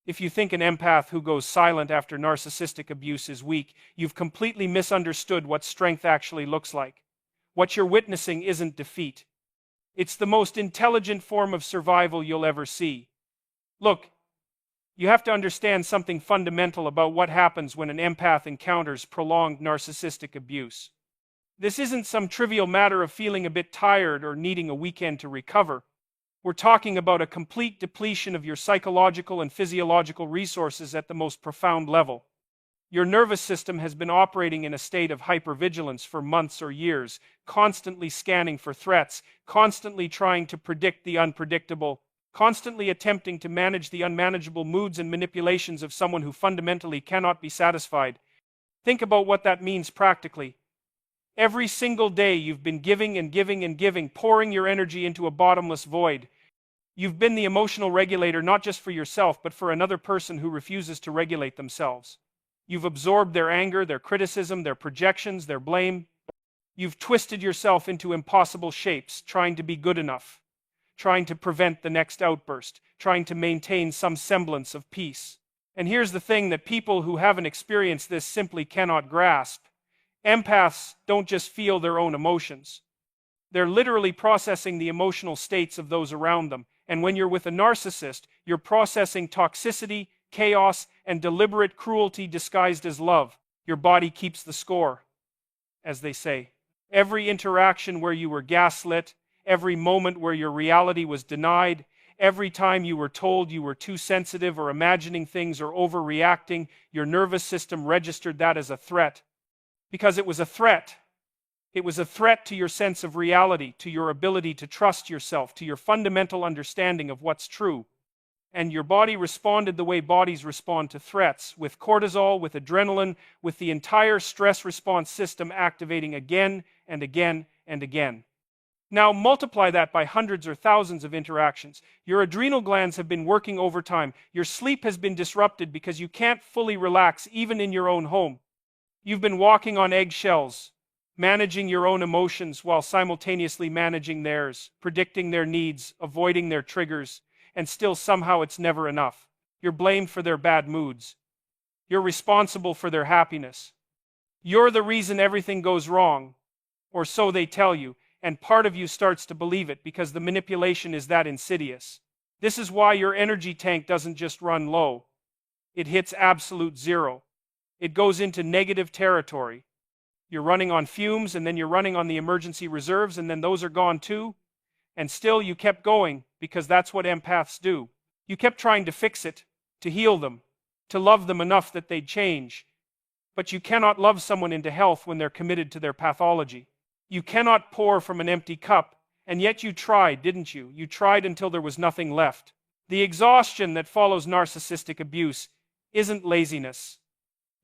If you think an empath who goes silent after narcissistic abuse is weak, you've completely misunderstood what strength actually looks like. What you're witnessing isn't defeat. It's the most intelligent form of survival you'll ever see. Look, you have to understand something fundamental about what happens when an empath encounters prolonged narcissistic abuse. This isn't some trivial matter of feeling a bit tired or needing a weekend to recover. We're talking about a complete depletion of your psychological and physiological resources at the most profound level. Your nervous system has been operating in a state of hypervigilance for months or years, constantly scanning for threats, constantly trying to predict the unpredictable, constantly attempting to manage the unmanageable moods and manipulations of someone who fundamentally cannot be satisfied. Think about what that means practically. Every single day you've been giving and giving and giving, pouring your energy into a bottomless void. You've been the emotional regulator not just for yourself, but for another person who refuses to regulate themselves. You've absorbed their anger, their criticism, their projections, their blame. You've twisted yourself into impossible shapes, trying to be good enough, trying to prevent the next outburst, trying to maintain some semblance of peace. And here's the thing that people who haven't experienced this simply cannot grasp. Empaths don't just feel their own emotions. They're literally processing the emotional states of those around them. And when you're with a narcissist, you're processing toxicity, chaos, and deliberate cruelty disguised as love. Your body keeps the score, as they say. Every interaction where you were gaslit, every moment where your reality was denied, every time you were told you were too sensitive or imagining things or overreacting, your nervous system registered that as a threat. Because it was a threat. It was a threat to your sense of reality, to your ability to trust yourself, to your fundamental understanding of what's true. And your body responded the way bodies respond to threats, with cortisol, with adrenaline, with the entire stress response system activating again and again and again. Now multiply that by hundreds or thousands of interactions. Your adrenal glands have been working overtime. Your sleep has been disrupted because you can't fully relax even in your own home. You've been walking on eggshells, managing your own emotions while simultaneously managing theirs, predicting their needs, avoiding their triggers, and still somehow it's never enough. You're blamed for their bad moods. You're responsible for their happiness. You're the reason everything goes wrong, or so they tell you, and part of you starts to believe it because the manipulation is that insidious. This is why your energy tank doesn't just run low. It hits absolute zero. It goes into negative territory. You're running on fumes, and then you're running on the emergency reserves, and then those are gone too. And still you kept going, because that's what empaths do. You kept trying to fix it, to heal them, to love them enough that they'd change. But you cannot love someone into health when they're committed to their pathology. You cannot pour from an empty cup, and yet you tried, didn't you? You tried until there was nothing left. The exhaustion that follows narcissistic abuse isn't laziness.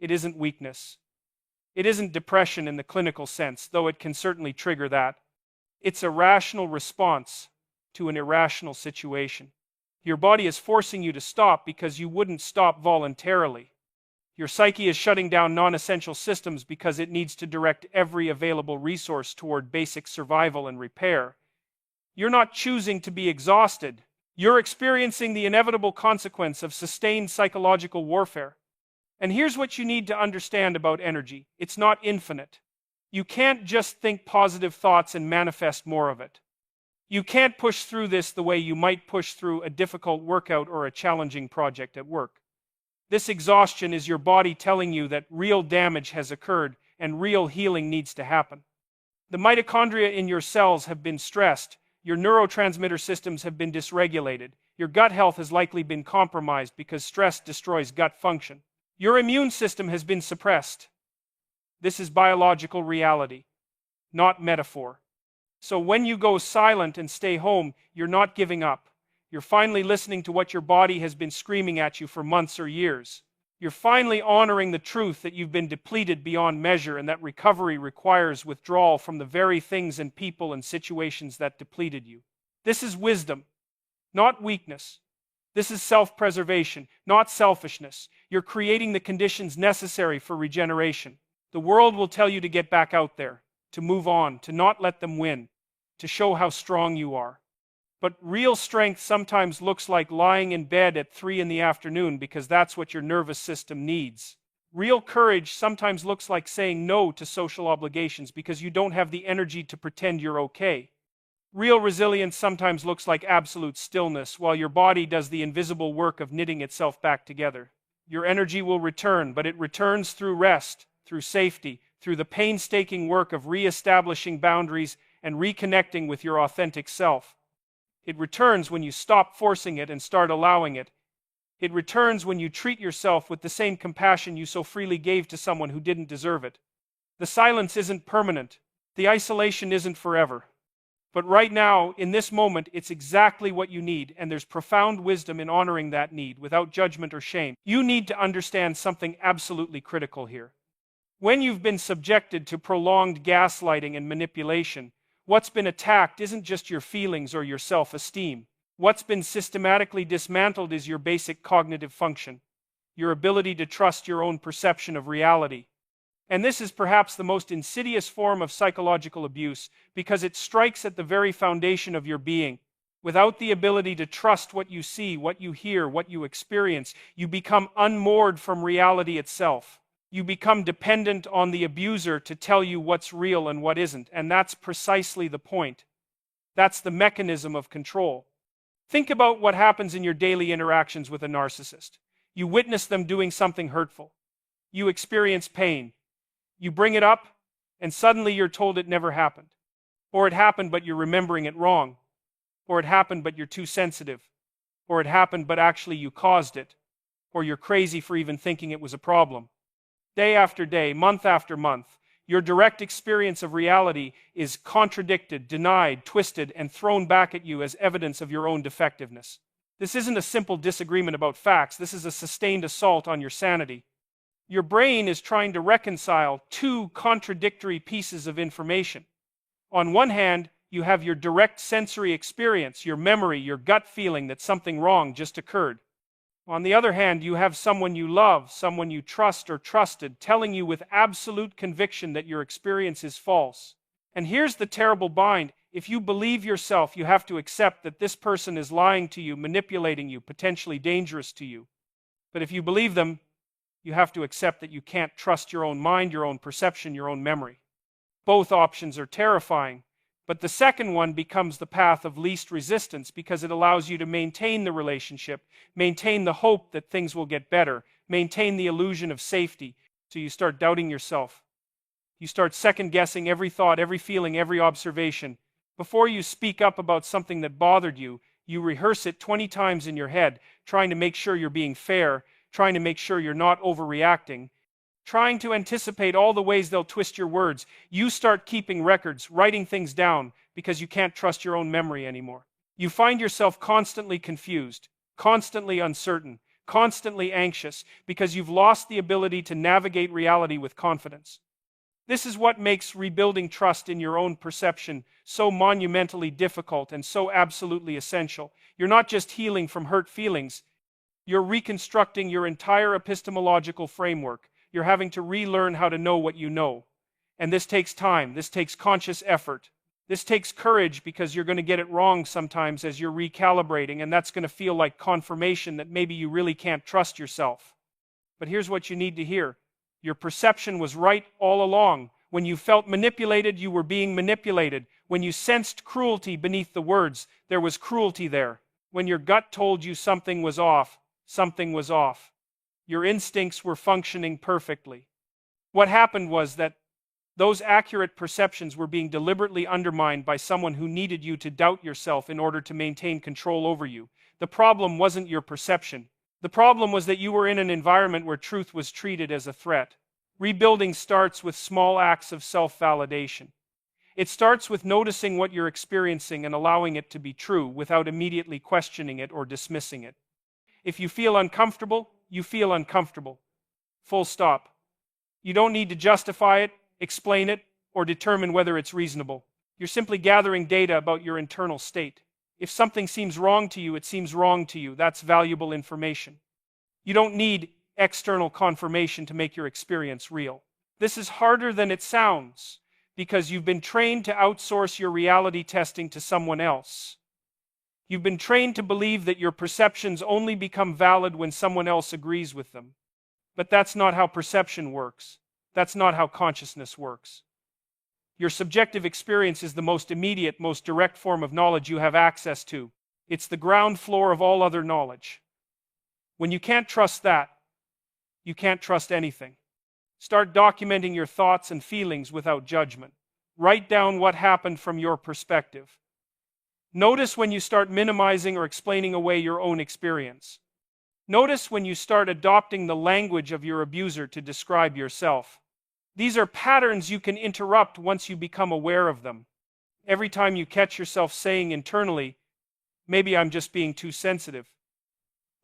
It isn't weakness. It isn't depression in the clinical sense, though it can certainly trigger that. It's a rational response to an irrational situation. Your body is forcing you to stop because you wouldn't stop voluntarily. Your psyche is shutting down non-essential systems because it needs to direct every available resource toward basic survival and repair. You're not choosing to be exhausted. You're experiencing the inevitable consequence of sustained psychological warfare. And here's what you need to understand about energy. It's not infinite. You can't just think positive thoughts and manifest more of it. You can't push through this the way you might push through a difficult workout or a challenging project at work. This exhaustion is your body telling you that real damage has occurred and real healing needs to happen. The mitochondria in your cells have been stressed. Your neurotransmitter systems have been dysregulated. Your gut health has likely been compromised because stress destroys gut function. Your immune system has been suppressed. This is biological reality, not metaphor. So when you go silent and stay home, you're not giving up. You're finally listening to what your body has been screaming at you for months or years. You're finally honoring the truth that you've been depleted beyond measure and that recovery requires withdrawal from the very things and people and situations that depleted you. This is wisdom, not weakness. This is self-preservation, not selfishness. You're creating the conditions necessary for regeneration. The world will tell you to get back out there, to move on, to not let them win, to show how strong you are. But real strength sometimes looks like lying in bed at 3 in the afternoon because that's what your nervous system needs. Real courage sometimes looks like saying no to social obligations because you don't have the energy to pretend you're okay. Real resilience sometimes looks like absolute stillness while your body does the invisible work of knitting itself back together. Your energy will return, but it returns through rest, through safety, through the painstaking work of re-establishing boundaries and reconnecting with your authentic self. It returns when you stop forcing it and start allowing it. It returns when you treat yourself with the same compassion you so freely gave to someone who didn't deserve it. The silence isn't permanent. The isolation isn't forever. But right now, in this moment, it's exactly what you need, and there's profound wisdom in honoring that need without judgment or shame. You need to understand something absolutely critical here. When you've been subjected to prolonged gaslighting and manipulation, what's been attacked isn't just your feelings or your self-esteem. What's been systematically dismantled is your basic cognitive function, your ability to trust your own perception of reality. And this is perhaps the most insidious form of psychological abuse because it strikes at the very foundation of your being. Without the ability to trust what you see, what you hear, what you experience, you become unmoored from reality itself. You become dependent on the abuser to tell you what's real and what isn't, and that's precisely the point. That's the mechanism of control. Think about what happens in your daily interactions with a narcissist. You witness them doing something hurtful. You experience pain. You bring it up, and suddenly you're told it never happened. Or it happened, but you're remembering it wrong. Or it happened, but you're too sensitive. Or it happened, but actually you caused it. Or you're crazy for even thinking it was a problem. Day after day, month after month, your direct experience of reality is contradicted, denied, twisted, and thrown back at you as evidence of your own defectiveness. This isn't a simple disagreement about facts. This is a sustained assault on your sanity. Your brain is trying to reconcile two contradictory pieces of information. On one hand, you have your direct sensory experience, your memory, your gut feeling that something wrong just occurred. On the other hand, you have someone you love, someone you trust or trusted, telling you with absolute conviction that your experience is false. And here's the terrible bind. If you believe yourself, you have to accept that this person is lying to you, manipulating you, potentially dangerous to you. But if you believe them, you have to accept that you can't trust your own mind, your own perception, your own memory. Both options are terrifying, but the second one becomes the path of least resistance because it allows you to maintain the relationship, maintain the hope that things will get better, maintain the illusion of safety, so you start doubting yourself. You start second-guessing every thought, every feeling, every observation. Before you speak up about something that bothered you, you rehearse it 20 times in your head, trying to make sure you're being fair, trying to make sure you're not overreacting, trying to anticipate all the ways they'll twist your words. You start keeping records, writing things down, because you can't trust your own memory anymore. You find yourself constantly confused, constantly uncertain, constantly anxious, because you've lost the ability to navigate reality with confidence. This is what makes rebuilding trust in your own perception so monumentally difficult and so absolutely essential. You're not just healing from hurt feelings, you're reconstructing your entire epistemological framework. You're having to relearn how to know what you know. And this takes time. This takes conscious effort. This takes courage because you're going to get it wrong sometimes as you're recalibrating, and that's going to feel like confirmation that maybe you really can't trust yourself. But here's what you need to hear. Your perception was right all along. When you felt manipulated, you were being manipulated. When you sensed cruelty beneath the words, there was cruelty there. When your gut told you something was off, something was off. Your instincts were functioning perfectly. What happened was that those accurate perceptions were being deliberately undermined by someone who needed you to doubt yourself in order to maintain control over you. The problem wasn't your perception. The problem was that you were in an environment where truth was treated as a threat. Rebuilding starts with small acts of self-validation. It starts with noticing what you're experiencing and allowing it to be true without immediately questioning it or dismissing it. If you feel uncomfortable, you feel uncomfortable. Full stop. You don't need to justify it, explain it, or determine whether it's reasonable. You're simply gathering data about your internal state. If something seems wrong to you, it seems wrong to you. That's valuable information. You don't need external confirmation to make your experience real. This is harder than it sounds because you've been trained to outsource your reality testing to someone else. You've been trained to believe that your perceptions only become valid when someone else agrees with them. But that's not how perception works. That's not how consciousness works. Your subjective experience is the most immediate, most direct form of knowledge you have access to. It's the ground floor of all other knowledge. When you can't trust that, you can't trust anything. Start documenting your thoughts and feelings without judgment. Write down what happened from your perspective. Notice when you start minimizing or explaining away your own experience. Notice when you start adopting the language of your abuser to describe yourself. These are patterns you can interrupt once you become aware of them. Every time you catch yourself saying internally, "Maybe I'm just being too sensitive,"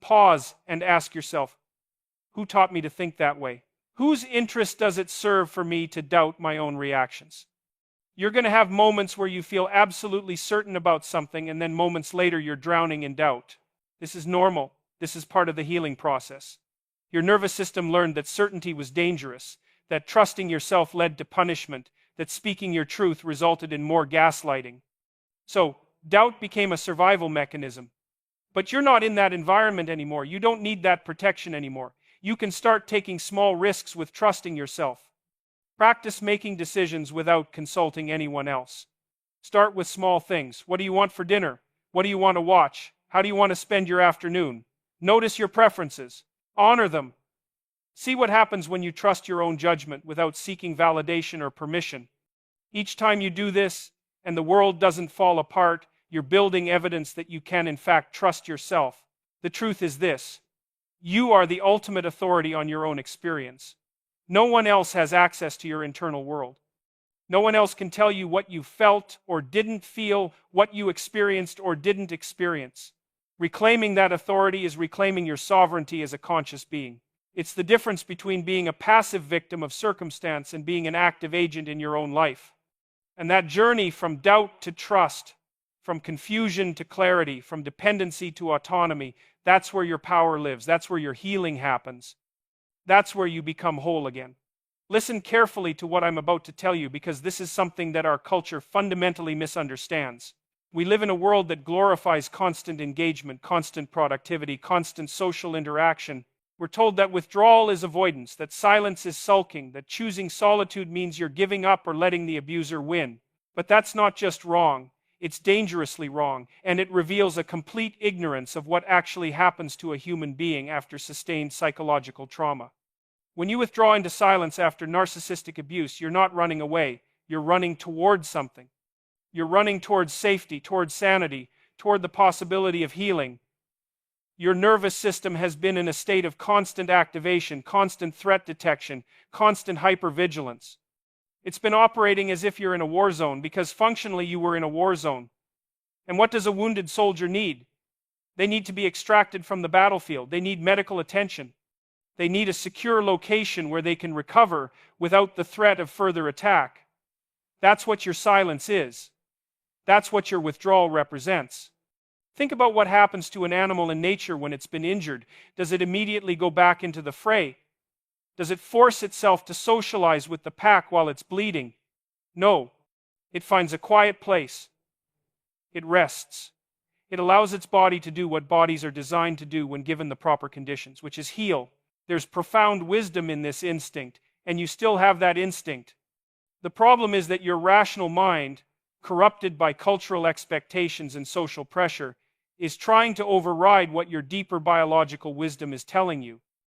pause and ask yourself, who taught me to think that way? Whose interest does it serve for me to doubt my own reactions? You're going to have moments where you feel absolutely certain about something, and then moments later you're drowning in doubt. This is normal. This is part of the healing process. Your nervous system learned that certainty was dangerous, that trusting yourself led to punishment, that speaking your truth resulted in more gaslighting. So, doubt became a survival mechanism. But you're not in that environment anymore. You don't need that protection anymore. You can start taking small risks with trusting yourself. Practice making decisions without consulting anyone else. Start with small things. What do you want for dinner? What do you want to watch? How do you want to spend your afternoon? Notice your preferences. Honor them. See what happens when you trust your own judgment without seeking validation or permission. Each time you do this, and the world doesn't fall apart, you're building evidence that you can in fact trust yourself. The truth is this: you are the ultimate authority on your own experience. No one else has access to your internal world. No one else can tell you what you felt or didn't feel, what you experienced or didn't experience. Reclaiming that authority is reclaiming your sovereignty as a conscious being. It's the difference between being a passive victim of circumstance and being an active agent in your own life. And that journey from doubt to trust, from confusion to clarity, from dependency to autonomy, that's where your power lives. That's where your healing happens. That's where you become whole again. Listen carefully to what I'm about to tell you, because this is something that our culture fundamentally misunderstands. We live in a world that glorifies constant engagement, constant productivity, constant social interaction. We're told that withdrawal is avoidance, that silence is sulking, that choosing solitude means you're giving up or letting the abuser win. But that's not just wrong. It's dangerously wrong, and it reveals a complete ignorance of what actually happens to a human being after sustained psychological trauma. When you withdraw into silence after narcissistic abuse, you're not running away. You're running towards something. You're running towards safety, towards sanity, toward the possibility of healing. Your nervous system has been in a state of constant activation, constant threat detection, constant hypervigilance. It's been operating as if you're in a war zone, because functionally you were in a war zone. And what does a wounded soldier need? They need to be extracted from the battlefield. They need medical attention. They need a secure location where they can recover without the threat of further attack. That's what your silence is. That's what your withdrawal represents. Think about what happens to an animal in nature when it's been injured. Does it immediately go back into the fray? Does it force itself to socialize with the pack while it's bleeding? No. It finds a quiet place. It rests. It allows its body to do what bodies are designed to do when given the proper conditions, which is heal. There's profound wisdom in this instinct, and you still have that instinct. The problem is that your rational mind, corrupted by cultural expectations and social pressure, is trying to override what your deeper biological wisdom is telling you.